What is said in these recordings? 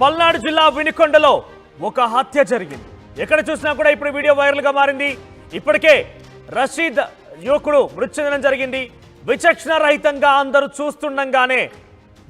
పల్నాడు జిల్లా వినుకొండలో ఒక హత్య జరిగింది. ఎక్కడ చూసినా కూడా ఇప్పుడు వీడియో వైరల్ గా మారింది. ఇప్పటికే రషీద్ యువకుడు మృతి చెందడం జరిగింది. విచక్షణ రహితంగా అందరూ చూస్తుండగానే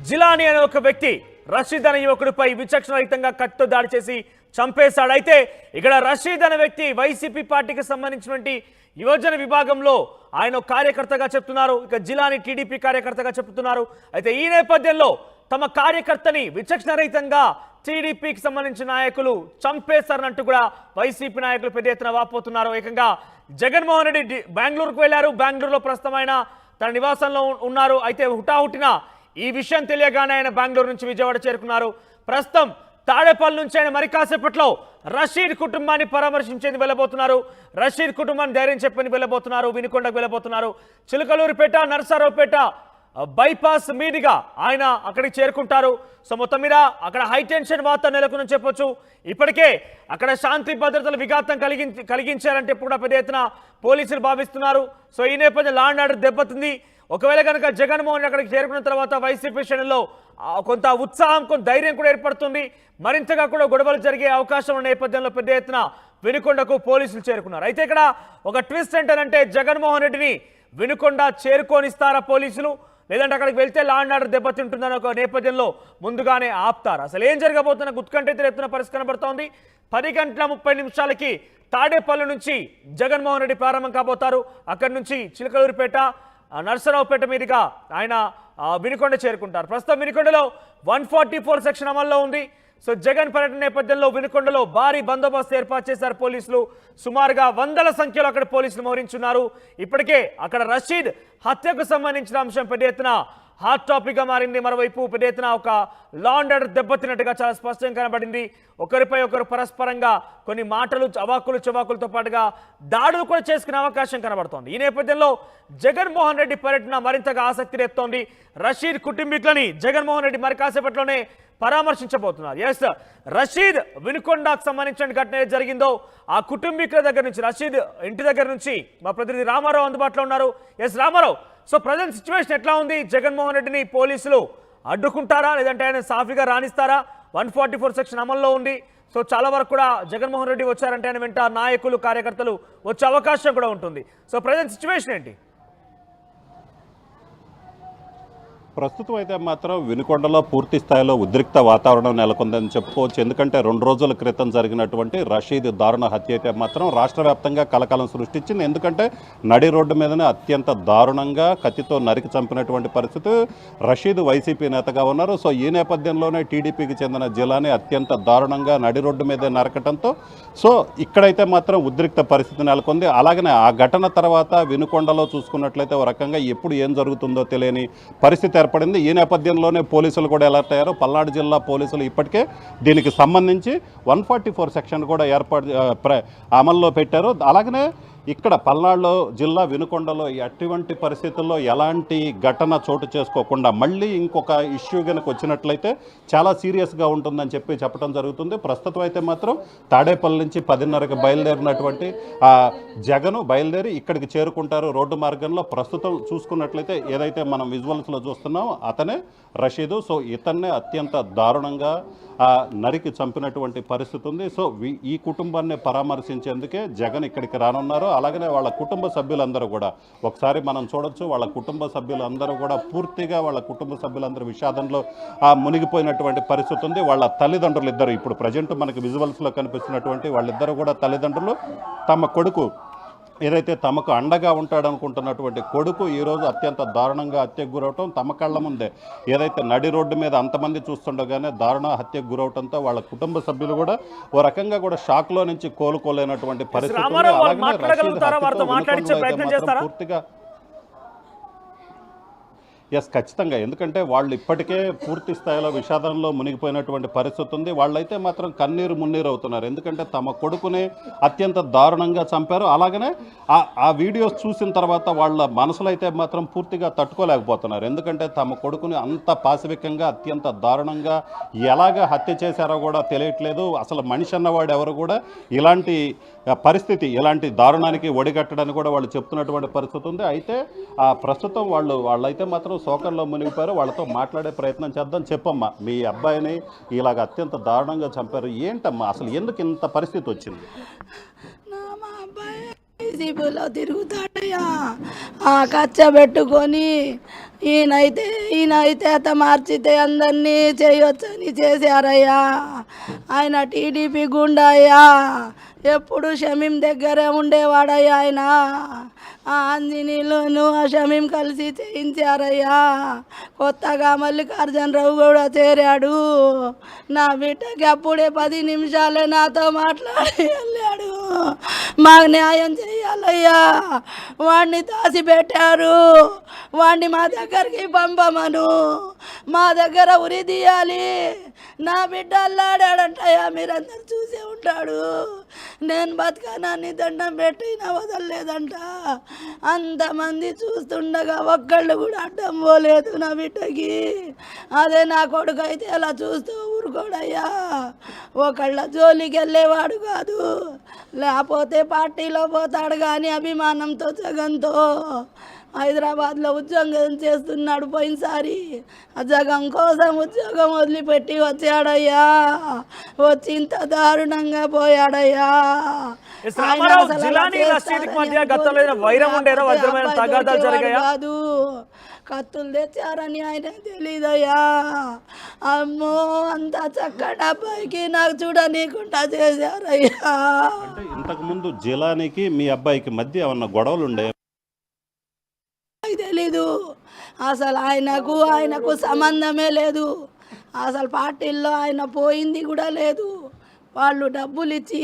జిలానీ అనే ఒక వ్యక్తి రషీద్ అనే యువకుడిపై విచక్షణ రహితంగా కత్తితో దాడి చేసి చంపేశాడు. అయితే ఇక్కడ రషీద్ అనే వ్యక్తి వైసీపీ పార్టీకి సంబంధించినటువంటి యువజన విభాగంలో ఆయన కార్యకర్తగా చెప్తున్నారు. ఇక జిలానీ టీడీపీ కార్యకర్తగా చెప్తున్నారు. అయితే ఈ నేపథ్యంలో తమ కార్యకర్తని విచక్షణ రహితంగా టీడీపీకి సంబంధించిన నాయకులు చంపేశారన్నట్టు కూడా వైసీపీ నాయకులు పెద్ద ఎత్తున వాపోతున్నారు. ఏకంగా జగన్మోహన్ రెడ్డి బెంగళూరుకు వెళ్లారు. బెంగళూరులో ప్రస్తుతం ఆయన తన నివాసంలో ఉన్నారు. అయితే హుటాహుటిన ఈ విషయం తెలియగానే ఆయన బెంగళూరు నుంచి విజయవాడ చేరుకున్నారు. ప్రస్తుతం తాడేపల్లి నుంచి ఆయన మరి కాసేపట్లో రషీద్ కుటుంబాన్ని పరామర్శించేందుకు వెళ్ళబోతున్నారు. రషీద్ కుటుంబాన్ని ధైర్యం చెప్పని వెళ్ళబోతున్నారు. వినుకొండకు వెళ్ళబోతున్నారు. చిలకలూరుపేట, నరసరావుపేట బైపాస్ మీదుగా ఆయన అక్కడికి చేరుకుంటారు. సో మొత్తం మీద అక్కడ హైటెన్షన్ వార్త నెలకొందని చెప్పొచ్చు. ఇప్పటికే అక్కడ శాంతి భద్రతలు విఘాతం కలిగించారంటే కూడా పెద్ద ఎత్తున పోలీసులు భావిస్తున్నారు. సో ఈ నేపథ్యంలో లా అండ్ ఆర్డర్ దెబ్బతింది. ఒకవేళ కనుక జగన్మోహన్ అక్కడికి చేరుకున్న తర్వాత వైసీపీ శ్రేణుల్లో కొంత ఉత్సాహం, కొంత ధైర్యం కూడా ఏర్పడుతుంది. మరింతగా కూడా గొడవలు జరిగే అవకాశం ఉన్న నేపథ్యంలో పెద్ద ఎత్తున వినుకొండకు పోలీసులు చేరుకున్నారు. అయితే ఇక్కడ ఒక ట్విస్ట్ ఏంటంటే జగన్మోహన్ రెడ్డిని వినుకొండ చేరుకోనిస్తారా పోలీసులు, లేదంటే అక్కడికి వెళ్తే లా అండ్ ఆర్డర్ దెబ్బతింటుందని ఒక నేపథ్యంలో ముందుగానే ఆపుతారు. అసలు ఏం జరగబోతున్న ఉత్కంఠ ఎత్తున పరిస్థితి కనబడుతోంది. 10:30 తాడేపల్లి నుంచి జగన్మోహన్ రెడ్డి ప్రారంభం కాబోతారు. అక్కడి నుంచి చిలకలూరుపేట, నరసరావుపేట మీదుగా ఆయన వినుకొండ చేరుకుంటారు. ప్రస్తుతం వినుకొండలో 144 సెక్షన్ అమల్లో ఉంది. సో జగన్ పర్యటన నేపథ్యంలో వినుకొండలో భారీ బందోబస్తు ఏర్పాటు చేశారు పోలీసులు. సుమారుగా వందల సంఖ్యలో అక్కడ పోలీసులు మోహరించున్నారు. ఇప్పటికే అక్కడ రషీద్ హత్యకు సంబంధించిన అంశం పెద్ద ఎత్తున హాట్ టాపిక్ గా మారింది. మరోవైపు పెద్ద ఎత్తున ఒక లా అండ్ ఆర్డర్ దెబ్బతిన్నట్టుగా చాలా స్పష్టంగా కనబడింది. ఒకరిపై ఒకరు పరస్పరంగా కొన్ని మాటలు, అవాకులు చవాకులతో పాటుగా దాడులు కూడా చేసుకునే అవకాశం కనబడుతోంది. ఈ నేపథ్యంలో జగన్మోహన్ రెడ్డి పర్యటన మరింతగా ఆసక్తి రేపుతోంది. రషీద్ కుటుంబీకులని జగన్మోహన్ రెడ్డి మరి కాసేపట్లోనే పరామర్శించబోతున్నారు. ఎస్, రషీద్ వినుకొండకు సంబంధించిన ఘటన జరిగిందో ఆ కుటుంబీకుల దగ్గర నుంచి, రషీద్ ఇంటి దగ్గర నుంచి మా ప్రతినిధి రామారావు అందుబాటులో ఉన్నారు. Yes Ramarao, so present situation ఎట్లా ఉంది? జగన్మోహన్ రెడ్డిని పోలీసులు అడ్డుకుంటారా, లేదంటే ఆయన సాఫీగా రాణిస్తారా? 144 సెక్షన్ అమల్లో ఉంది. సో చాలా వరకు కూడా జగన్మోహన్ రెడ్డి వచ్చారంటే ఆయన వెంట నాయకులు, కార్యకర్తలు వచ్చే అవకాశం కూడా ఉంటుంది. సో ప్రజెంట్ సిచ్యువేషన్ ఏంటి? ప్రస్తుతం అయితే మాత్రం వినుకొండలో పూర్తి స్థాయిలో ఉద్రిక్త వాతావరణం నెలకొందని చెప్పుకోవచ్చు. ఎందుకంటే 2 రోజుల క్రితం జరిగినటువంటి రషీద్ దారుణ హత్య అయితే మాత్రం రాష్ట్ర వ్యాప్తంగా కలకలం సృష్టించింది. ఎందుకంటే నడి రోడ్డు మీదనే అత్యంత దారుణంగా కత్తితో నరికి చంపినటువంటి పరిస్థితి. రషీద్ వైసీపీ నేతగా ఉన్నారు. సో ఈ నేపథ్యంలోనే టీడీపీకి చెందిన జిలానీ అత్యంత దారుణంగా నడి రోడ్డు మీదే నరకటంతో సో ఇక్కడైతే మాత్రం ఉద్రిక్త పరిస్థితి నెలకొంది. అలాగనే ఆ ఘటన తర్వాత వినుకొండలో చూసుకున్నట్లయితే ఒక రకంగా ఎప్పుడు ఏం జరుగుతుందో తెలియని పరిస్థితి ఏర్పడింది. ఈ నేపథ్యంలోనే పోలీసులు కూడా అలర్ట్ అయ్యారు. పల్నాడు జిల్లా పోలీసులు ఇప్పటికే దీనికి సంబంధించి 144 సెక్షన్ కూడా అమల్లో పెట్టారు. అలాగనే ఇక్కడ పల్నాడులో జిల్లా వినుకొండలో ఎటువంటి పరిస్థితుల్లో ఎలాంటి ఘటన చోటు చేసుకోకుండా మళ్ళీ ఇంకొక ఇష్యూ కనుక వచ్చినట్లయితే చాలా సీరియస్గా ఉంటుందని చెప్పడం జరుగుతుంది. ప్రస్తుతం అయితే మాత్రం తాడేపల్లి నుంచి 10:30కి బయలుదేరినటువంటి జగన్ బయలుదేరి ఇక్కడికి చేరుకుంటారు రోడ్డు మార్గంలో. ప్రస్తుతం చూసుకున్నట్లయితే ఏదైతే మనం విజువల్స్లో చూస్తున్నామో అతనే రషీదు. సో ఇతన్నే అత్యంత దారుణంగా నరికి చంపినటువంటి పరిస్థితి ఉంది. సో ఈ కుటుంబాన్ని పరామర్శించేందుకే జగన్ ఇక్కడికి రానున్నారు. అలాగనే వాళ్ళ కుటుంబ సభ్యులందరూ కూడా ఒకసారి మనం చూడొచ్చు. వాళ్ళ కుటుంబ సభ్యులందరూ కూడా పూర్తిగా వాళ్ళ కుటుంబ సభ్యులందరూ విషాదంలో మునిగిపోయినటువంటి పరిస్థితి ఉంది. వాళ్ళ తల్లిదండ్రులు ఇద్దరు ఇప్పుడు ప్రజెంట్ మనకి విజువల్స్లో కనిపిస్తున్నటువంటి వాళ్ళిద్దరూ కూడా తల్లిదండ్రులు తమ కొడుకు ఏదైతే తమకు అండగా ఉంటాడనుకుంటున్నటువంటి కొడుకు ఈరోజు అత్యంత దారుణంగా హత్యకు గురవటం తమ కళ్ళ ముందే ఏదైతే నడి రోడ్డు మీద అంతమంది చూస్తుండగానే దారుణ హత్యకు గురవటంతో వాళ్ళ కుటుంబ సభ్యులు కూడా ఓ రకంగా కూడా షాక్లో నుంచి కోలుకోలేనటువంటి పరిస్థితి పూర్తిగా ఖచ్చితంగా. ఎందుకంటే వాళ్ళు ఇప్పటికే పూర్తి స్థాయిలో విషాదంలో మునిగిపోయినటువంటి పరిస్థితి ఉంది. వాళ్ళైతే మాత్రం కన్నీరు మున్నీరు అవుతున్నారు. ఎందుకంటే తమ కొడుకుని అత్యంత దారుణంగా చంపారు. అలాగనే ఆ వీడియోస్ చూసిన తర్వాత వాళ్ళ మనసులో అయితే మాత్రం పూర్తిగా తట్టుకోలేకపోతున్నారు. ఎందుకంటే తమ కొడుకుని అంత పాశవికంగా అత్యంత దారుణంగా ఎలాగ హత్య చేశారో కూడా తెలియట్లేదు. అసలు మనిషి అన్నవాడు ఎవరు కూడా ఇలాంటి పరిస్థితి, ఇలాంటి దారుణానికి ఒడిగట్టడానికి కూడా వాళ్ళు చెప్తున్నటువంటి పరిస్థితి ఉంది. అయితే ప్రస్తుతం వాళ్ళైతే మాత్రం శోకంలో మునిగిపోయారు. వాళ్ళతో మాట్లాడే ప్రయత్నం చేద్దాం. చెప్పమ్మా, మీ అబ్బాయిని ఇలాగ అత్యంత దారుణంగా చంపారు, ఏంటమ్మా అసలు ఎందుకు ఇంత పరిస్థితి వచ్చింది? మా అబ్బాయి వైసీపీలో తిరుగుతాడయ్యా, కచ్చబెట్టుకొని ఈయనైతే అత మార్చితే అందరినీ చేయొచ్చని చేశారయ్యా. ఆయన టీడీపీ గుండాయ్యా, ఎప్పుడు షమీం దగ్గరే ఉండేవాడయ్యా. ఆయన ఆంజనేయులను షమీం కలిసి చేయించారయ్యా. కొత్తగా మల్లికార్జునరావు కూడా చేరాడు. నా బిడ్డకి అప్పుడే 10 నిమిషాలే నాతో మాట్లాడి వెళ్ళాడు. మాకు న్యాయం చేయాలయ్యా. వాడిని దాచిపెట్టారు, వాడిని మా దగ్గరికి పంపమను, మా దగ్గర ఉరి తీయాలి. నా బిడ్డ అల్లాడాడంటయ్యా, మీరందరూ చూసే ఉంటాడు. నేను బతకనాన్ని దండం పెట్టినా వదలలేదంట. అంతమంది చూస్తుండగా ఒక్కళ్ళు కూడా అడ్డం పోలేదు నా బిడ్డకి. అదే నా కొడుకు అయితే అలా చూస్తూ ఊరుకోడయ్యా. ఒకళ్ళ జోలికి వెళ్ళేవాడు కాదు, లేకపోతే పార్టీలో పోతాడు కానీ అభిమానంతో జగన్తో హైదరాబాద్లో ఉద్యోగం చేస్తున్నాడు. పోయినసారి ఆ జగం కోసం ఉద్యోగం వదిలిపెట్టి వచ్చాడయ్యా. వచ్చి ఇంత దారుణంగా పోయాడయ్యా. కాదు, కత్తులు తెచ్చారని ఆయన తెలీదయ్యా. అమ్మో, అంత చక్కటి అబ్బాయికి నాకు చూడనీకుండా చేశారయ్యా. ఇంతకు ముందు జిలానీకి మీ అబ్బాయికి మధ్య ఏమన్నా గొడవలు ఉండే? తెలీదు అసలు. ఆయనకు సంబంధమే లేదు. అసలు పార్టీల్లో ఆయన పోయింది కూడా లేదు. వాళ్ళు డబ్బులు ఇచ్చి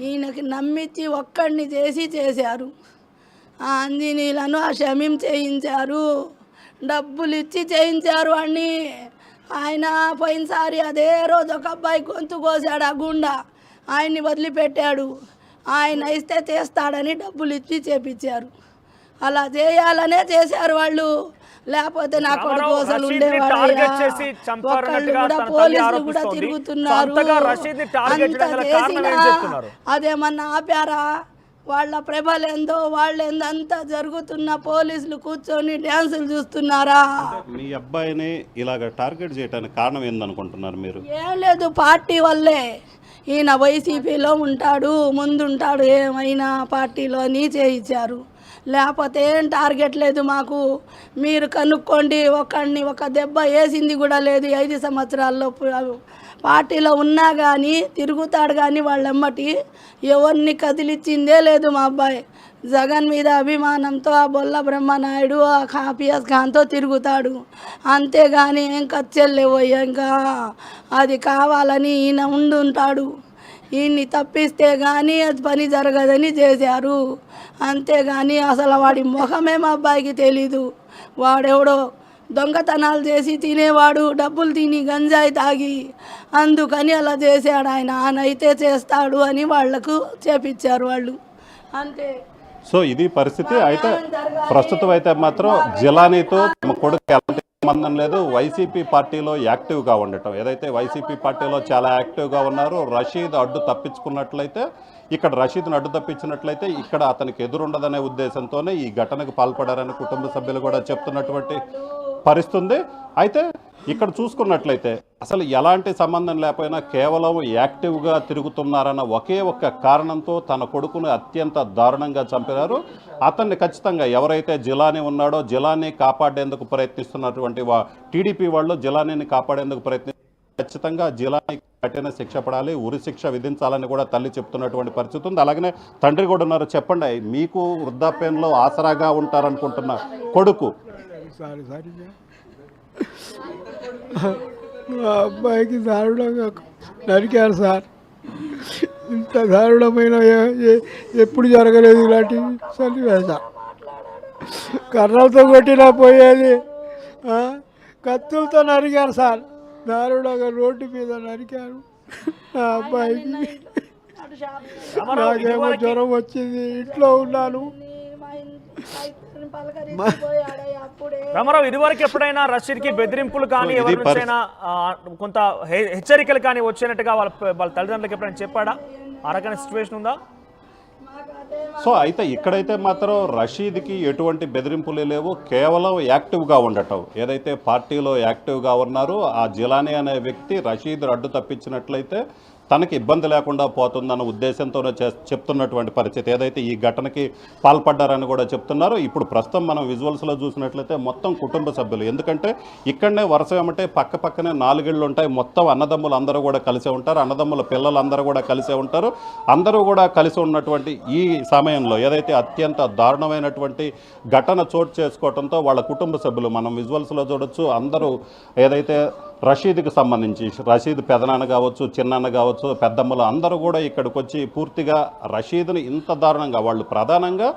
ఈయనకి నమ్మించి ఒక్కడిని చేశారు. ఆ ఆంజనేయులను షమీం చేయించారు, డబ్బులు ఇచ్చి చేయించారు అని. ఆయన పోయినసారి అదే రోజు ఒక అబ్బాయి గొంతు కోసాడు, ఆ గుండా ఆయన్ని వదిలిపెట్టాడు. ఆయన ఇస్తే చేస్తాడని డబ్బులు ఇచ్చి చేపించారు. అలా చేయాలనే చేశారు వాళ్ళు, లేకపోతే నా కొడుకు కోసం ఉండేవాడు. కూడా పోలీసులు కూడా తిరుగుతున్నారు. అదేమన్నా ఆపారా? వాళ్ళ ప్రభలేందో వాళ్ళేందో అంతా జరుగుతున్న పోలీసులు కూర్చొని డ్యాన్సులు చూస్తున్నారా? మీ అబ్బాయిని ఇలాగ టార్గెట్ చేయడానికి కారణం ఏందనుకుంటున్నారు మీరు? ఏం లేదు, పార్టీ వల్లే. ఈయన వైసీపీలో ఉంటాడు, ముందుంటాడు, ఏమైనా పార్టీలోని చేయించారు. లేకపోతే ఏం టార్గెట్ లేదు మాకు. మీరు కనుక్కోండి, ఒక దెబ్బ వేసింది కూడా లేదు 5 సంవత్సరాల్లో. పార్టీలో ఉన్నా కానీ తిరుగుతాడు కానీ వాళ్ళెమ్మటి ఎవరిని కదిలిచ్చిందే లేదు మా అబ్బాయి. జగన్ మీద అభిమానంతో ఆ బొల్ల బ్రహ్మనాయుడు, ఆ పిఎస్ ఖాన్తో తిరుగుతాడు, అంతేగాని ఏం ఖర్చెళ్ళేవయ్యా. ఇంకా అది కావాలని ఈయన ఉండుంటాడు. ఈయన్ని తప్పిస్తే కానీ అది పని జరగదని చేశారు. అంతేగాని అసలు వాడి ముఖమే మా అబ్బాయికి తెలీదు. వాడెవడో దొంగతనాలు చేసి తినేవాడు, డబ్బులు తిని గంజాయి తాగి, అందుకని అలా చేశాడు ఆయన. అయితే చేస్తాడు అని వాళ్లకు చేపించారు వాళ్ళు, అంతే. సో ఇది పరిస్థితి. అయితే ప్రస్తుతం అయితే మాత్రం జిలానీతో తమ కొడుకు ఎలాంటి సంబంధం లేదు. వైసీపీ పార్టీలో యాక్టివ్గా ఉండటం, ఏదైతే వైసీపీ పార్టీలో చాలా యాక్టివ్గా ఉన్నారు. రషీద్ అడ్డు తప్పించుకున్నట్లయితే, ఇక్కడ రషీద్ను అడ్డు తప్పించినట్లయితే ఇక్కడ అతనికి ఎదురుండదనే ఉద్దేశంతోనే ఈ ఘటనకు పాల్పడారని కుటుంబ సభ్యులు కూడా చెప్తున్నటువంటి పరిస్థితి. అయితే ఇక్కడ చూసుకున్నట్లయితే అసలు ఎలాంటి సంబంధం లేకపోయినా కేవలం యాక్టివ్గా తిరుగుతున్నారన్న ఒకే ఒక్క కారణంతో తన కొడుకును అత్యంత దారుణంగా చంపారు. అతన్ని ఖచ్చితంగా ఎవరైతే జిలానీ ఉన్నాడో, జిలానీ కాపాడేందుకు ప్రయత్నిస్తున్నటువంటి టీడీపీ వాళ్ళు జిలానీని కాపాడేందుకు ఖచ్చితంగా జిలానీ కఠిన శిక్ష పడాలి, ఉరి శిక్ష విధించాలని కూడా తల్లి చెప్తున్నటువంటి పరిస్థితి ఉంది. అలాగనే తండ్రి కూడా ఉన్నారు. చెప్పండి, మీకు వృద్ధాప్యంలో ఆసరాగా ఉంటారనుకుంటున్న కొడుకు మా అబ్బాయికి దారుణంగా నరికారు సార్. ఇంత దారుణమైన ఎప్పుడు జరగలేదు ఇలాంటి సన్నివేశం. కర్రలతో కొట్టినా పోయేది, కత్తులతో నరికారు సార్. దారుణంగా రోడ్డు మీద నరికారు నా అబ్బాయికి. నాకేమో జ్వరం వచ్చింది, ఇంట్లో ఉన్నాను. రామారావు, ఇదివరకు ఎప్పుడైనా రషీద్కి బెదిరింపులు కానీ ఎవరి నుంచైనా కొంత హెచ్చరికలు కానీ వచ్చినట్టుగా వాళ్ళ తల్లిదండ్రులకు ఎప్పుడైనా చెప్పాడా? ఆ రకమైన సిచ్యువేషన్ ఉందా? మాకు సో అయితే ఇక్కడైతే మాత్రం రషీద్కి ఎటువంటి బెదిరింపులు లేవు, కేవలం యాక్టివ్గా ఉండటం. ఏదైతే పార్టీలో యాక్టివ్గా ఉన్నారో ఆ జిలానీ అనే వ్యక్తి రషీద్ అడ్డు తప్పించినట్లయితే తనకి ఇబ్బంది లేకుండా పోతుందన్న ఉద్దేశంతోనే చెప్తున్నటువంటి పరిస్థితి. ఏదైతే ఈ ఘటనకి పాల్పడ్డారని కూడా చెప్తున్నారు. ఇప్పుడు ప్రస్తుతం మనం విజువల్స్లో చూసినట్లయితే మొత్తం కుటుంబ సభ్యులు, ఎందుకంటే ఇక్కడనే వరుస ఏమంటే పక్క పక్కనే 4 ఇళ్ళు ఉంటాయి. మొత్తం అన్నదమ్ములు అందరూ కూడా కలిసే ఉంటారు, అన్నదమ్ముల పిల్లలు అందరూ కూడా కలిసే ఉంటారు. అందరూ కూడా కలిసి ఉన్నటువంటి ఈ సమయంలో ఏదైతే అత్యంత దారుణమైనటువంటి ఘటన చోటు చేసుకోవడంతో వాళ్ళ కుటుంబ సభ్యులు మనం విజువల్స్లో చూడొచ్చు. అందరూ ఏదైతే రషీద్కి సంబంధించి రషీద్ పెదనాన్న కావచ్చు, చిన్నాన్న కావచ్చు, పెద్దమ్మలు అందరూ కూడా ఇక్కడికి వచ్చి పూర్తిగా రషీద్ని ఇంత దారుణంగా వాళ్ళు ప్రధానంగా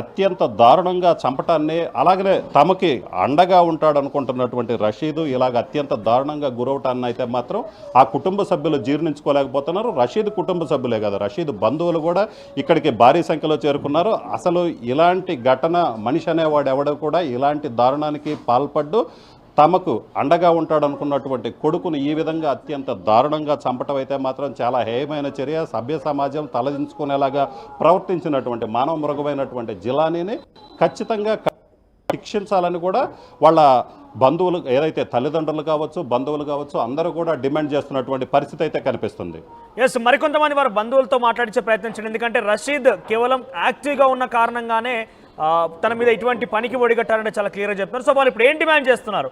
అత్యంత దారుణంగా చంపటాన్ని, అలాగనే తమకి అండగా ఉంటాడు అనుకుంటున్నటువంటి రషీద్ ఇలాగ అత్యంత దారుణంగా గురవటాన్ని అయితే మాత్రం ఆ కుటుంబ సభ్యులు జీర్ణించుకోలేకపోతున్నారు. రషీద్ కుటుంబ సభ్యులే కదా, రషీద్ బంధువులు కూడా ఇక్కడికి భారీ సంఖ్యలో చేరుకున్నారు. అసలు ఇలాంటి ఘటన మనిషి అనేవాడు ఎవడో కూడా ఇలాంటి దారుణానికి పాల్పడ్డు తమకు అండగా ఉంటాడు అనుకున్నటువంటి కొడుకును ఈ విధంగా అత్యంత దారుణంగా చంపటం అయితే మాత్రం చాలా హేయమైన చర్య. సభ్య సమాజం తలదించుకునేలాగా ప్రవర్తించినటువంటి మానవ మృగమైనటువంటి జిలానీని ఖచ్చితంగా శిక్షించాలని కూడా వాళ్ళ బంధువులు, ఏదైతే తల్లిదండ్రులు కావచ్చు, బంధువులు కావచ్చు, అందరూ కూడా డిమాండ్ చేస్తున్నటువంటి పరిస్థితి అయితే కనిపిస్తుంది. ఎస్, మరికొంతమంది వారి బంధువులతో మాట్లాడించే ప్రయత్నించండి. ఎందుకంటే రషీద్ కేవలం యాక్టివ్గా ఉన్న కారణంగానే తన మీద ఇటువంటి పనికి ఒడిగట్టారంటే చాలా క్లియర్గా చెప్తున్నారు. సో వాళ్ళు ఇప్పుడు ఏం డిమాండ్ చేస్తున్నారు?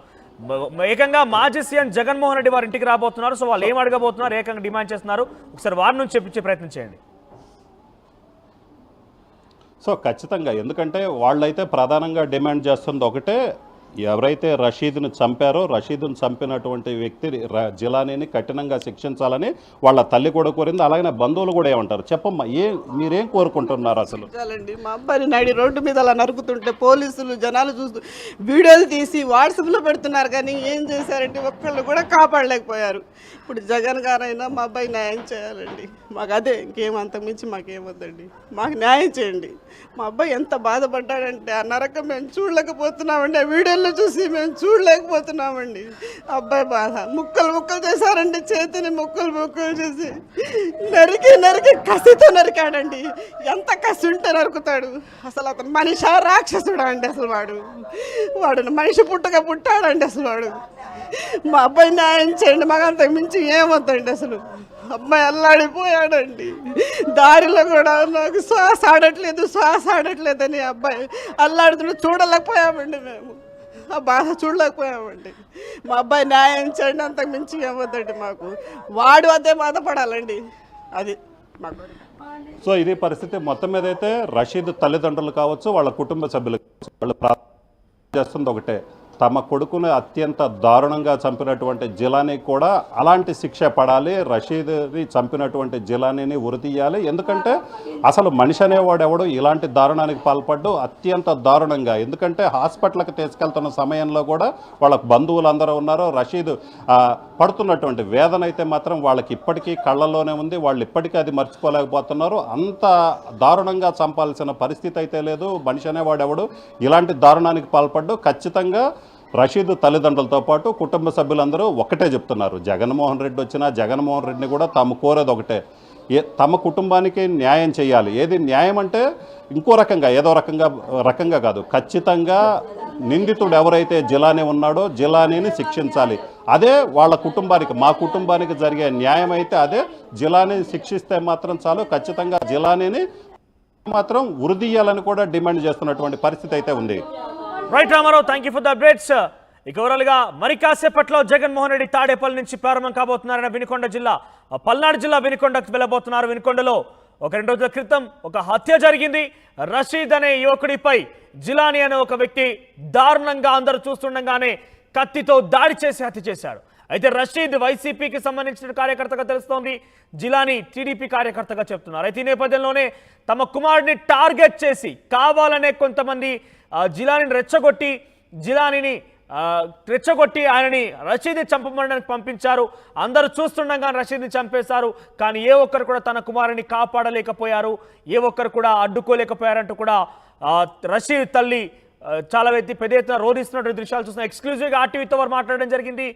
ఏకంగా మాజీ సీఎం జగన్మోహన్ రెడ్డి వారి ఇంటికి రాబోతున్నారు. సో వాళ్ళు ఏం అడగబోతున్నారు, ఏకంగా డిమాండ్ చేస్తున్నారు, ఒకసారి వారి నుంచి చెప్పించే ప్రయత్నం చేయండి. సో ఖచ్చితంగా, ఎందుకంటే వాళ్ళైతే ప్రధానంగా డిమాండ్ చేస్తుంది ఒకటే, ఎవరైతే రషీద్ను చంపారో రషీద్ను చంపినటువంటి వ్యక్తి జిలానీని కఠినంగా శిక్షించాలని వాళ్ళ తల్లి కూడా కోరింది. అలాగే బంధువులు కూడా ఏమంటారు చెప్పమ్మా, మీరేం కోరుకుంటున్నారు? అసలు మా అబ్బాయిని నడి రోడ్డు మీద అలా నరుకుతుంటే పోలీసులు జనాలు చూస్తూ వీడియోలు తీసి వాట్సాప్లో పెడుతున్నారు, కానీ ఏం చేశారంటే ఒక్కళ్ళు కూడా కాపాడలేకపోయారు. ఇప్పుడు జగన్ గారైనా మా అబ్బాయి న్యాయం చేయాలండి. మాకు అదే, ఇంకేం అంతకుమించి మాకేమొద్దండి, మాకు న్యాయం చేయండి. మా అబ్బాయి ఎంత బాధపడ్డాడంటే ఆ నరకం మేము చూడలేకపోతున్నామండి, ఆ వీడియోలో చూసి మేము చూడలేకపోతున్నామండి. అబ్బాయి బాధ ముక్కలు ముక్కలు చేశారండి, చేతిని ముక్కలు చేసి నరికి కసితో నరికాడండి. ఎంత కసి ఉంటే నరుకుతాడు? అసలు అతను మనిషా రాక్షసుడా అండి? అసలు వాడు మనిషి పుట్టాడండి అసలు వాడు. మా అబ్బాయి న్యాయం చేయండి, మాకు అంతకు మించి ఏమొద్దండి. అసలు అమ్మాయి అల్లాడిపోయాడండి. దారిలో కూడా నాకు శ్వాస ఆడట్లేదని అబ్బాయి అల్లాడుతుంటే చూడలేకపోయామండి, మేము ఆ బాధ చూడలేకపోయామండి. మా అబ్బాయి న్యాయం చేయండి, అంతకు మించి ఏమొద్దండి మాకు. వాడు అదే బాధపడాలండి, అది మాకు. సో ఇది పరిస్థితి. మొత్తం మీద అయితే రషీద్ తల్లిదండ్రులు కావచ్చు, వాళ్ళ కుటుంబ సభ్యులు వాళ్ళు ప్రార్థన చేస్తుంది ఒకటే, తమ కొడుకును అత్యంత దారుణంగా చంపినటువంటి జిలానీ కూడా అలాంటి శిక్ష పడాలి. రషీద్ని చంపినటువంటి జిలానీని ఉరితీయాలి. ఎందుకంటే అసలు మనిషి అనేవాడు ఎవడు ఇలాంటి దారుణానికి పాల్పడ్డు అత్యంత దారుణంగా. ఎందుకంటే హాస్పిటల్కి తీసుకెళ్తున్న సమయంలో కూడా వాళ్ళ బంధువులు అందరూ ఉన్నారు. రషీద్ పడుతున్నటువంటి వేదన అయితే మాత్రం వాళ్ళకి ఇప్పటికీ కళ్ళల్లోనే ఉంది. వాళ్ళు ఇప్పటికీ అది మర్చిపోలేకపోతున్నారు. అంత దారుణంగా చంపాల్సిన పరిస్థితి అయితే లేదు. మనిషి అనేవాడు ఎవడు ఇలాంటి దారుణానికి పాల్పడ్డు. ఖచ్చితంగా రషీద్ తల్లిదండ్రులతో పాటు కుటుంబ సభ్యులందరూ ఒకటే చెప్తున్నారు, జగన్మోహన్ రెడ్డి వచ్చినా జగన్మోహన్ రెడ్డిని కూడా తాము కోరేది ఒకటే, తమ కుటుంబానికి న్యాయం చేయాలి. ఏది న్యాయం అంటే ఇంకో రకంగా ఏదో రకంగా కాదు, ఖచ్చితంగా నిందితుడు ఎవరైతే జిలానీ ఉన్నాడో జిలానీని శిక్షించాలి. అదే వాళ్ళ కుటుంబానికి, మా కుటుంబానికి జరిగే న్యాయం అయితే అదే. జిలానీ శిక్షిస్తే మాత్రం చాలు, ఖచ్చితంగా జిలానీని మాత్రం ఉరిదీయాలని కూడా డిమాండ్ చేస్తున్నటువంటి పరిస్థితి అయితే ఉంది. Right Ramarao, thank you for the updates. ఇక ఓవరాల్గా మరి కాసేపట్లో జగన్మోహన్ రెడ్డి తాడేపల్లి నుంచి ప్రారంభం కాబోతున్నారని వినుకొండ జిల్లా, పల్నాడు జిల్లా వినుకొండకు వెళ్ళబోతున్నారు. వినుకొండలో ఒక 2 రోజుల క్రితం ఒక హత్య జరిగింది. రషీద్ అనే యువకుడిపై జిలానీ అనే ఒక వ్యక్తి దారుణంగా అందరూ చూస్తుండగానే కత్తితో దాడి చేసి హత్య చేశాడు. అయితే రషీద్ వైసీపీకి సంబంధించిన కార్యకర్తగా తెలుస్తోంది, జిలానీ టీడీపీ కార్యకర్తగా చెప్తున్నారు. అయితే ఈ నేపథ్యంలోనే తమ కుమారుడిని టార్గెట్ చేసి కావాలనే కొంతమంది జిలానీని రెచ్చగొట్టి ఆయనని రషీద్ని చంపమనడానికి పంపించారు. అందరూ చూస్తుండగా రషీద్ని చంపేశారు. కానీ ఏ ఒక్కరు కూడా తన కుమారుని కాపాడలేకపోయారు, ఏ ఒక్కరు కూడా అడ్డుకోలేకపోయారంటూ కూడా రషీద్ తల్లి చాలా పెద్ద ఎత్తున రోధిస్తున్నటువంటి దృశ్యాలు చూస్తున్నాం. ఎక్స్క్లూజివ్గా ఆర్టీవీతో వారు మాట్లాడడం జరిగింది.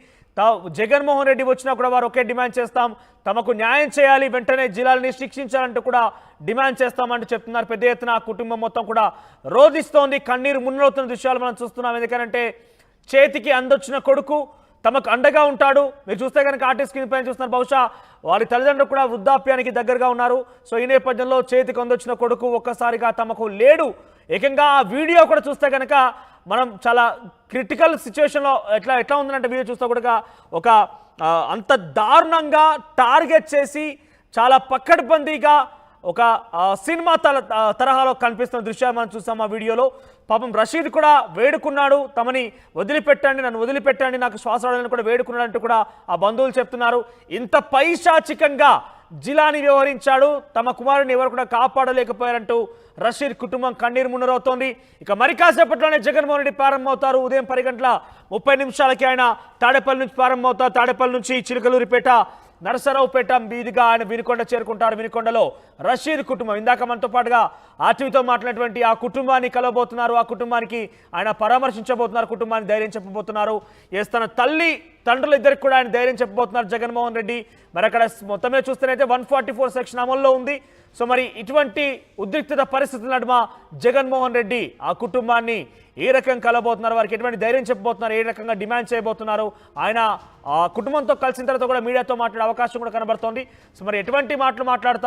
జగన్మోహన్ రెడ్డి వచ్చినా కూడా వారు ఒకే డిమాండ్ చేస్తాం, తమకు న్యాయం చేయాలి, వెంటనే జిల్లాలని శిక్షించాలంటూ కూడా డిమాండ్ చేస్తామంటూ చెప్తున్నారు. పెద్ద ఎత్తున ఆ కుటుంబం మొత్తం కూడా రోధిస్తోంది, కన్నీరు మున్నెలవుతున్న దృశ్యాలు మనం చూస్తున్నాం. ఎందుకంటే చేతికి అందొచ్చిన కొడుకు తమకు అండగా ఉంటాడు. మీరు చూస్తే కనుక ఆర్టిస్ట్ స్క్రీన్ పైన చూస్తున్నారు, బహుశా వారి తల్లిదండ్రులు కూడా వృద్ధాప్యానికి దగ్గరగా ఉన్నారు. సో ఈ నేపథ్యంలో చేతికి అందొచ్చిన కొడుకు ఒక్కసారిగా తమకు లేడు. ఏకంగా ఆ వీడియో కూడా చూస్తే కనుక మనం చాలా క్రిటికల్ సిచ్యువేషన్లో ఎట్లా ఉందంటే వీడియో చూస్తే కూడా ఒక అంత దారుణంగా టార్గెట్ చేసి చాలా పక్కడ్బందీగా ఒక సినిమా తరహాలో కనిపిస్తున్న దృశ్యాలు మనం చూసాం ఆ వీడియోలో. పాపం రషీద్ కూడా వేడుకున్నాడు, తమని వదిలిపెట్టండి, నన్ను వదిలిపెట్టండి, నాకు శ్వాస రావాలని కూడా వేడుకున్నాడు అంటూ కూడా ఆ బంధువులు చెప్తున్నారు. ఇంత పైశాచికంగా జిలాని వ్యవహరించాడు, తమ కుమారుని ఎవరు కూడా కాపాడలేకపోయారంటూ రషీద్ కుటుంబం కన్నీరు మున్నరవుతోంది. ఇక మరి కాసేపట్లోనే జగన్మోహన్ రెడ్డి ప్రారంభమవుతారు. ఉదయం 10:30 ఆయన తాడేపల్లి నుంచి ప్రారంభమవుతారు. తాడేపల్లి నుంచి చిలుకలూరిపేట, నరసరావుపేట మీదుగా ఆయన వినుకొండ చేరుకుంటారు. వినుకొండలో రషీద్ కుటుంబం, ఇందాక మనతో పాటుగా ఆర్టీవీతో మాట్లాడినటువంటి ఆ కుటుంబాన్ని కలవబోతున్నారు. ఆ కుటుంబానికి ఆయన పరామర్శించబోతున్నారు, కుటుంబాన్ని ధైర్యం చెప్పబోతున్నారు. తన తల్లి తండ్రులు ఇద్దరికి కూడా ఆయన ధైర్యం చెప్పబోతున్నారు జగన్మోహన్ రెడ్డి. మరి అక్కడ మొత్తం మీద చూస్తేనైతే 144 సెక్షన్ అమల్లో ఉంది. సో మరి ఇటువంటి ఉద్రిక్తత పరిస్థితుల నడుమ జగన్మోహన్ రెడ్డి ఆ కుటుంబాన్ని ఏ రకంగా కలబోతున్నారు, వారికి ఎటువంటి ధైర్యం చెప్పబోతున్నారు, ఏ రకంగా డిమాండ్ చేయబోతున్నారు, ఆయన ఆ కుటుంబంతో కలిసిన తర్వాత కూడా మీడియాతో మాట్లాడే అవకాశం కూడా కనబడుతోంది. సో మరి ఎటువంటి మాటలు మాట్లాడతారు.